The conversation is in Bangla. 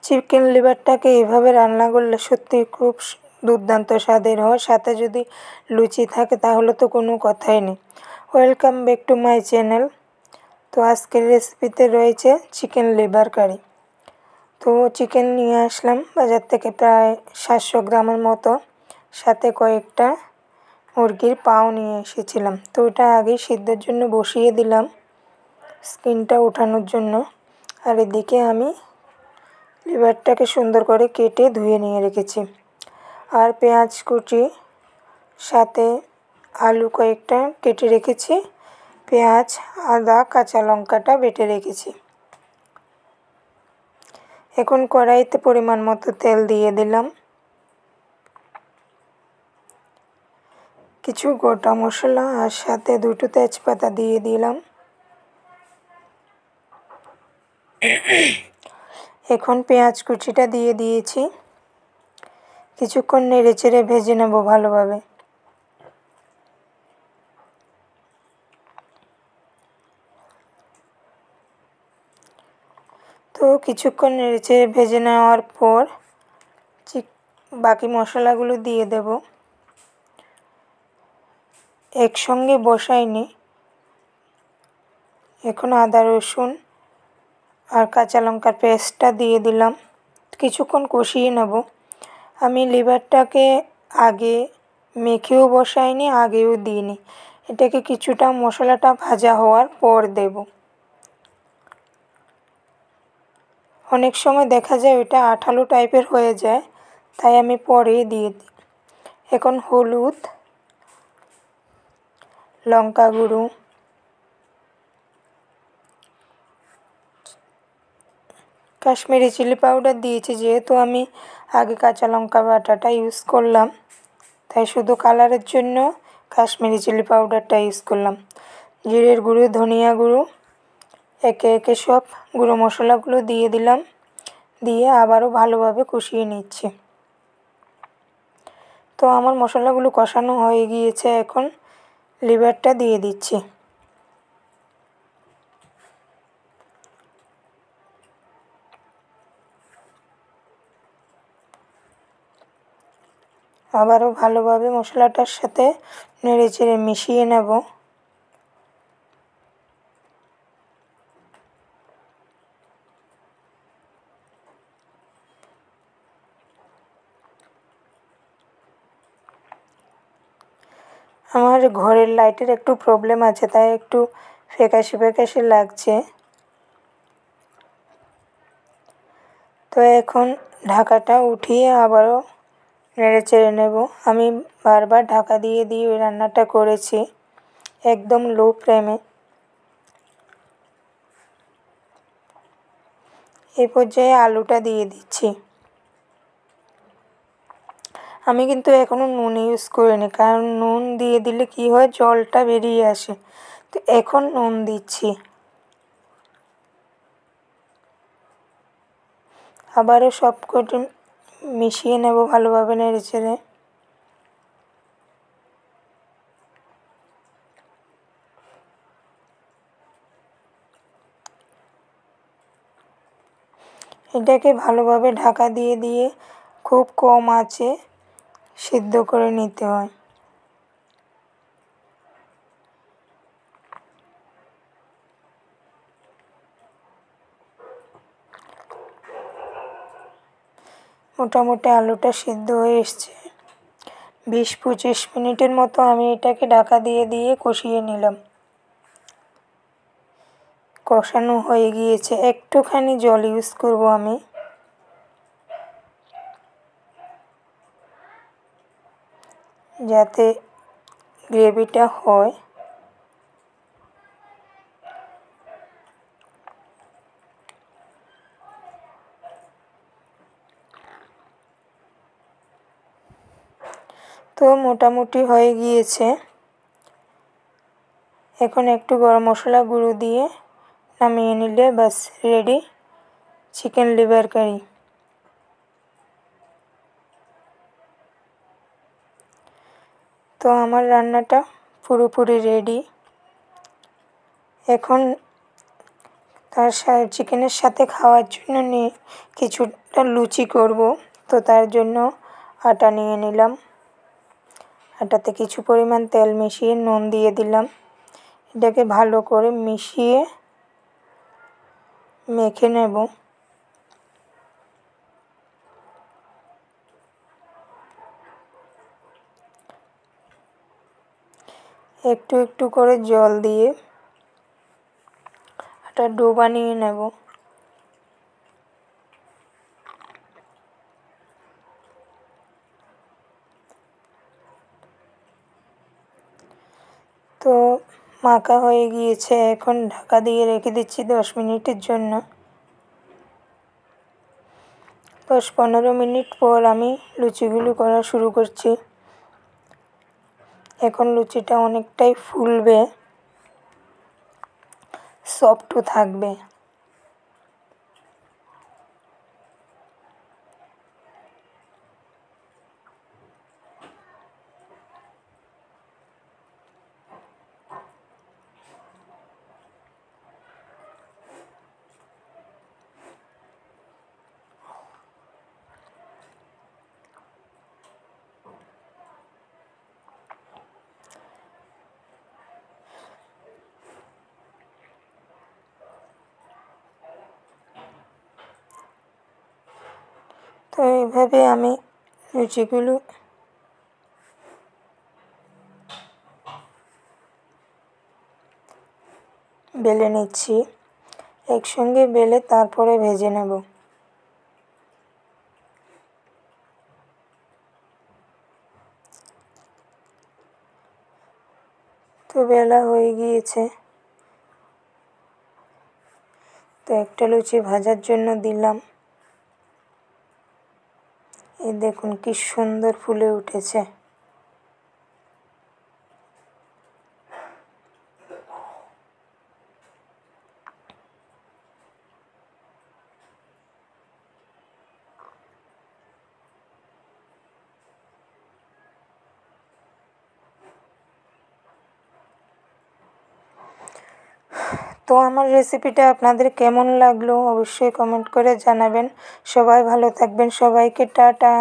চিকেন লিভারটাকে এভাবে রান্না করলে সত্যি খুব দুর্দান্ত স্বাদের হয়। সাথে যদি লুচি থাকে তাহলে তো কোনো কথাই নেই। Welcome back to my channel. তো আজকের রেসিপিতে রয়েছে চিকেন লিভার কারি। তো চিকেন নিয়ে আসলাম বাজার থেকে প্রায় 700 গ্রামের মতো, সাথে কয়েকটা মুরগির পাও নিয়ে এসেছিলাম। তো ওটা আগেই সিদ্ধের জন্য বসিয়ে দিলাম স্কিনটা ওঠানোর জন্য। আর এদিকে আমি লিভারটাকে সুন্দর করে কেটে ধুয়ে নিয়ে রেখেছি। আর পেঁয়াজ কুচি, সাথে আলু কয়েকটা কেটে রেখেছি, পেঁয়াজ, আদা, কাঁচা লঙ্কাটা বেটে রেখেছি। এখন কড়াইতে পরিমাণ মতো তেল দিয়ে দিলাম। কিছু গোটা মশলা আর সাথে 2টো তেজপাতা দিয়ে দিলাম। এখন পেঁয়াজ কুচিটা দিয়ে দিয়েছি। কিছুক্ষণ নেড়ে চেড়ে ভেজে নেব ভালোভাবে। তো কিছুক্ষণ নেড়ে চেড়ে ভেজে নেওয়ার পর বাকি মশলাগুলো দিয়ে দেব। একসঙ্গে বসাইনি। এখন আদা রসুন আর কাঁচা লঙ্কার পেস্টটা দিয়ে দিলাম। কিছুক্ষণ কষিয়ে নেব। আমি লিভারটাকে আগে মেখেও বসাইনি, আগেও দিইনি। এটাকে কিছুটা মশলাটা ভাজা হওয়ার পর দেব। অনেক সময় দেখা যায় ওটা আঠালো টাইপের হয়ে যায়, তাই আমি পরে দিয়ে দিই। এখন হলুদ, লঙ্কা গুঁড়ো, কাশ্মীরি চিলি পাউডার দিয়েছি। যেহেতু আমি আগে কাঁচা লঙ্কা বাটাটা ইউজ করলাম, তাই শুধু কালারের জন্য কাশ্মীরি চিলি পাউডারটা ইউজ করলাম। জিরের গুঁড়ো, ধনিয়া গুঁড়ো, একে একে সব গুঁড়ো মশলাগুলো দিয়ে দিলাম। দিয়ে আবারও ভালোভাবে কষিয়ে নিচ্ছি। তো আমার মশলাগুলো কষানো হয়ে গিয়েছে, এখন লিভারটা দিয়ে দিচ্ছি। আবারও ভালোভাবে মশলাটার সাথে নেড়ে চেড়ে মিশিয়ে নেব। আমার ঘরের লাইটের একটু প্রবলেম আছে, তাই একটু ফ্যাকাশে ফ্যাকাশে লাগছে। তো এখন ঢাকাটা উঠিয়ে আবারও নেড়ে চেড়ে নেব। আমি বারবার ঢাকা দিয়ে দিয়ে ওই রান্নাটা করেছি, একদম লো ফ্লেমে। এই পর্যায়ে আলুটা দিয়ে দিচ্ছি। আমি কিন্তু এখনও নুন ইউজ করিনি, কারণ নুন দিয়ে দিলে কি হয়, জলটা বেরিয়ে আসে। তো এখন নুন দিচ্ছি। আবারও সব কটি মিশিয়ে নেব ভালোভাবে নেড়ে চেড়ে। এটাকে ভালোভাবে ঢাকা দিয়ে দিয়ে খুব কম আঁচে সিদ্ধ করে নিতে হয়। মোটামুটি আলুটা সিদ্ধ হয়ে এসছে। 20-25 মিনিটের মতো আমি এটাকে ঢাকা দিয়ে দিয়ে কষিয়ে নিলাম। কষানো হয়ে গিয়েছে, একটুখানি জল ইউজ করব আমি। যাতে গ্রেভিটা হয়। তো মোটামুটি হয়ে গিয়েছে। এখন একটু গরম মশলা গুঁড়ো দিয়ে নামিয়ে নিলে ব্যাস রেডি চিকেন লিভার কারি। তো আমার রান্নাটা পুরোপুরি রেডি। এখন তার চিকেনের সাথে খাওয়ার জন্য কিছু একটা লুচি করব, তো তার জন্য আটা নিয়ে নিলাম। আটাতে কিছু পরিমাণ তেল মিশিয়ে নুন দিয়ে দিলাম। এটাকে ভালো করে মিশিয়ে মেখে নেব। একটু একটু করে জল দিয়ে আটার ডো বানিয়ে নেব। তো মাখা হয়ে গিয়েছে, এখন ঢাকা দিয়ে রেখে দিচ্ছি 10 মিনিটের জন্য। 10-15 মিনিট পর আমি লুচিগুলো করা শুরু করছি। এখন লুচিটা অনেকটাই ফুলবে, সফটও থাকবে। তো এইভাবে আমি লুচিগুলো বেলে নিচ্ছি, একসঙ্গে বেলে তারপরে ভেজে নেব। তো বেলা হয়ে গিয়েছে, তো একটা লুচি ভাজার জন্য দিলাম। এই দেখুন কি সুন্দর ফুলে উঠেছে। তো আমার রেসিপিটা আপনাদের কেমন লাগলো অবশ্যই কমেন্ট করে জানাবেন। সবাই ভালো থাকবেন, সবাইকে টাটা।